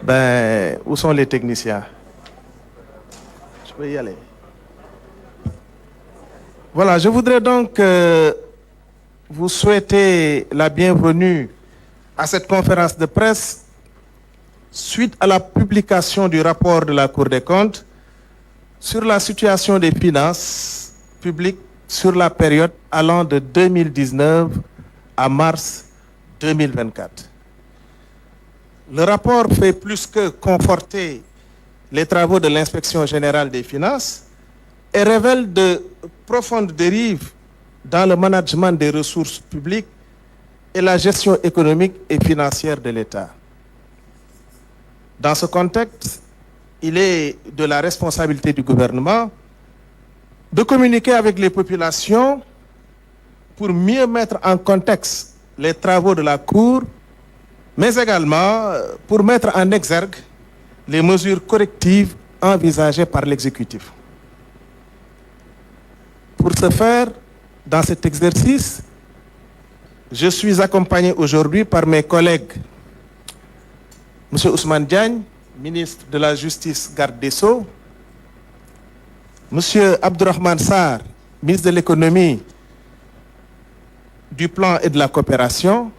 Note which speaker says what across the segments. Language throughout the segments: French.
Speaker 1: Ben, où sont les techniciens? Je peux y aller. Voilà, je voudrais donc vous souhaiter la bienvenue à cette conférence de presse suite à la publication du rapport de la Cour des comptes sur la situation des finances publiques sur la période allant de 2019 à mars 2024. Le rapport fait plus que conforter les travaux de l'Inspection générale des finances et révèle de profondes dérives dans le management des ressources publiques et la gestion économique et financière de l'État. Dans ce contexte, il est de la responsabilité du gouvernement de communiquer avec les populations pour mieux mettre en contexte les travaux de la Cour, mais également pour mettre en exergue les mesures correctives envisagées par l'exécutif. Pour ce faire, dans cet exercice, je suis accompagné aujourd'hui par mes collègues M. Ousmane Diagne, ministre de la Justice, garde des Sceaux, M. Abdourahmane Sarr, ministre de l'Économie, du Plan et de la Coopération,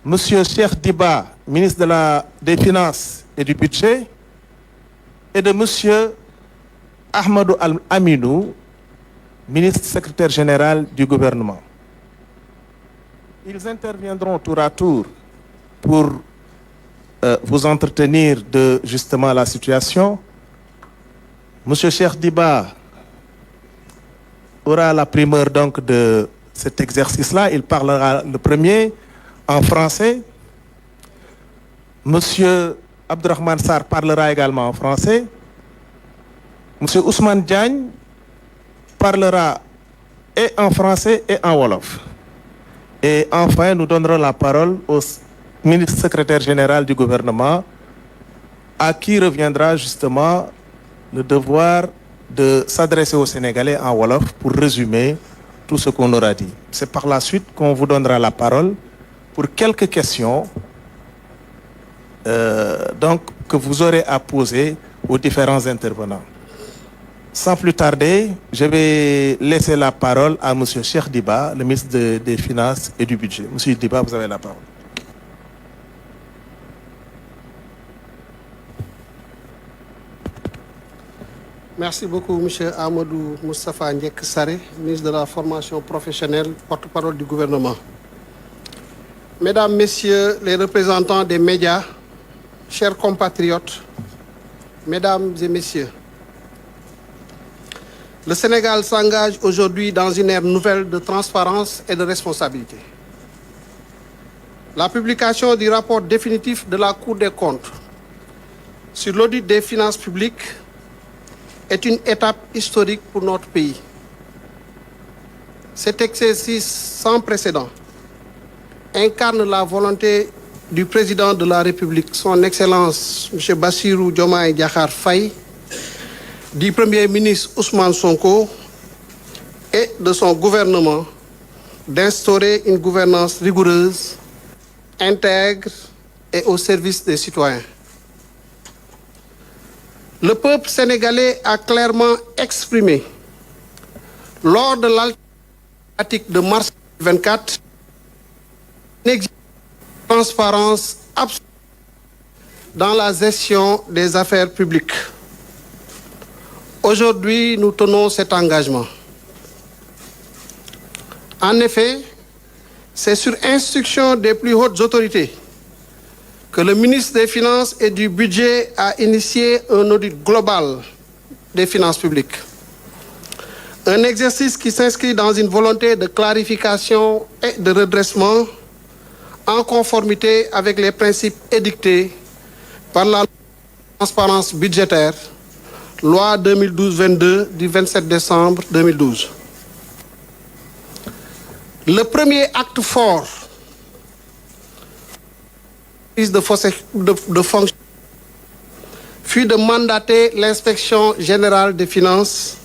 Speaker 1: M. Cheikh Diba, ministre des Finances et du Budget, et de M. Ahmadou Aminou, ministre secrétaire général du gouvernement. Ils interviendront tour à tour pour vous entretenir de justement la situation. Monsieur Cheikh Diba aura la primeur donc de cet exercice-là. Il parlera le premier en français. Monsieur Abdourahmane Sarr parlera également en français. Monsieur Ousmane Diagne parlera et en français et en wolof. Et enfin, nous donnerons la parole au ministre secrétaire général du gouvernement, à qui reviendra justement le devoir de s'adresser aux Sénégalais en wolof pour résumer tout ce qu'on aura dit. C'est par la suite qu'on vous donnera la parole pour quelques questions donc, que vous aurez à poser aux différents intervenants. Sans plus tarder, je vais laisser la parole à M. Cheikh Diba, le ministre des Finances et du Budget. M. Diba, vous avez la parole.
Speaker 2: Merci beaucoup, M. Amadou Moustapha Ndiek Saré, ministre de la Formation professionnelle, porte-parole du gouvernement. Mesdames, Messieurs les représentants des médias, chers compatriotes, Mesdames et Messieurs, le Sénégal s'engage aujourd'hui dans une ère nouvelle de transparence et de responsabilité. La publication du rapport définitif de la Cour des comptes sur l'audit des finances publiques est une étape historique pour notre pays. Cet exercice sans précédent incarne la volonté du président de la République, son Excellence M. Bassirou Diomaye Diakhar Faye, du Premier ministre Ousmane Sonko et de son gouvernement d'instaurer une gouvernance rigoureuse, intègre et au service des citoyens. Le peuple sénégalais a clairement exprimé lors de l'alternative de mars 2024 une exigence de transparence absolue dans la gestion des affaires publiques. Aujourd'hui, nous tenons cet engagement. En effet, c'est sur instruction des plus hautes autorités que le ministre des Finances et du Budget a initié un audit global des finances publiques. Un exercice qui s'inscrit dans une volonté de clarification et de redressement en conformité avec les principes édictés par la loi de transparence budgétaire, loi 2012-22 du 27 décembre 2012. Le premier acte fort de fonction fut de mandater l'inspection générale des finances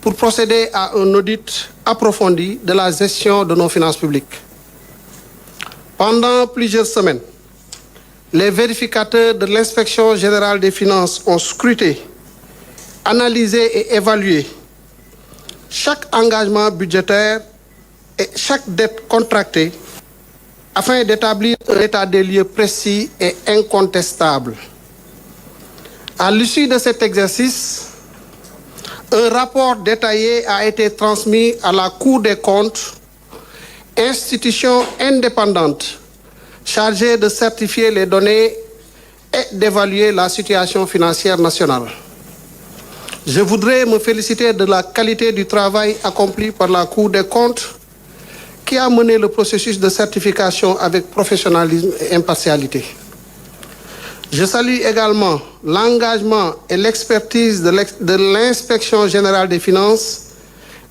Speaker 2: pour procéder à un audit approfondi de la gestion de nos finances publiques. Pendant plusieurs semaines, les vérificateurs de l'Inspection générale des finances ont scruté, analysé et évalué chaque engagement budgétaire et chaque dette contractée afin d'établir un état des lieux précis et incontestable. À l'issue de cet exercice, un rapport détaillé a été transmis à la Cour des comptes, institution indépendante chargée de certifier les données et d'évaluer la situation financière nationale. Je voudrais me féliciter de la qualité du travail accompli par la Cour des comptes qui a mené le processus de certification avec professionnalisme et impartialité. Je salue également l'engagement et l'expertise de l'Inspection générale des finances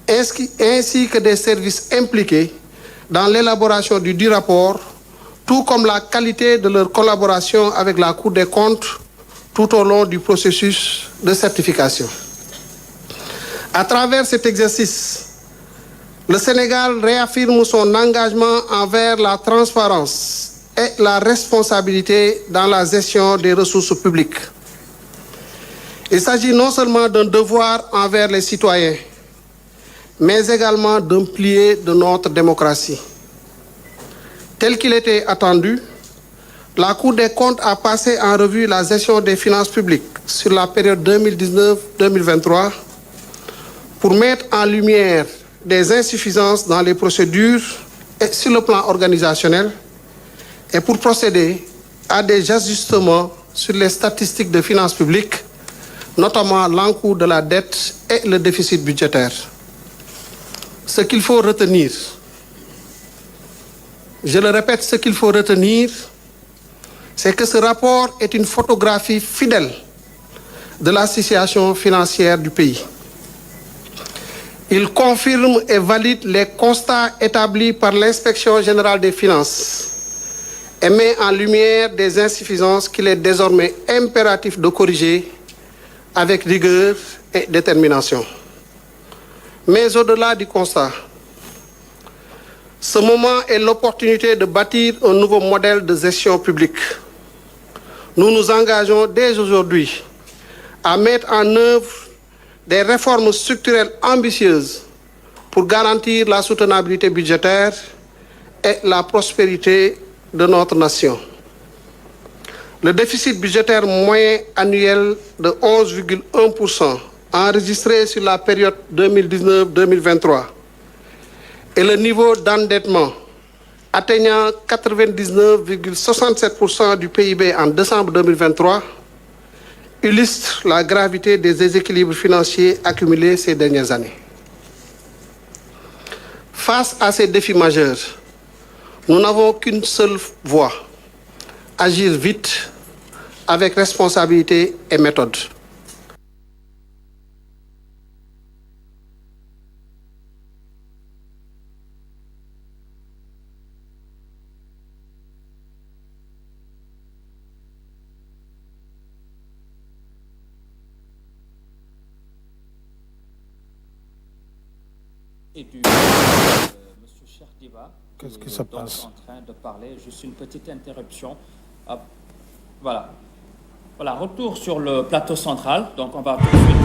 Speaker 2: ainsi que des services impliqués dans l'élaboration du rapport, tout comme la qualité de leur collaboration avec la Cour des comptes tout au long du processus de certification. À travers cet exercice, le Sénégal réaffirme son engagement envers la transparence et la responsabilité dans la gestion des ressources publiques. Il s'agit non seulement d'un devoir envers les citoyens, mais également d'un pilier de notre démocratie. Tel qu'il était attendu, la Cour des comptes a passé en revue la gestion des finances publiques sur la période 2019-2023 pour mettre en lumière des insuffisances dans les procédures et sur le plan organisationnel et pour procéder à des ajustements sur les statistiques de finances publiques, notamment l'encours de la dette et le déficit budgétaire. Ce qu'il faut retenir, je le répète, ce qu'il faut retenir, c'est que ce rapport est une photographie fidèle de la situation financière du pays. Il confirme et valide les constats établis par l'Inspection générale des finances et met en lumière des insuffisances qu'il est désormais impératif de corriger avec rigueur et détermination. Mais au-delà du constat, ce moment est l'opportunité de bâtir un nouveau modèle de gestion publique. Nous nous engageons dès aujourd'hui à mettre en œuvre des réformes structurelles ambitieuses pour garantir la soutenabilité budgétaire et la prospérité de notre nation. Le déficit budgétaire moyen annuel de 11,1% enregistré sur la période 2019-2023 et le niveau d'endettement atteignant 99,67% du PIB en décembre 2023 illustre la gravité des déséquilibres financiers accumulés ces dernières années. Face à ces défis majeurs, nous n'avons qu'une seule voie: agir vite, avec responsabilité et méthode.
Speaker 3: Et du Monsieur Cheikh Diba,
Speaker 1: qu'est-ce qui se passe?
Speaker 3: en train de parler, juste une petite interruption. Hop. Voilà. Voilà, retour sur le plateau central. Donc on va tout de suite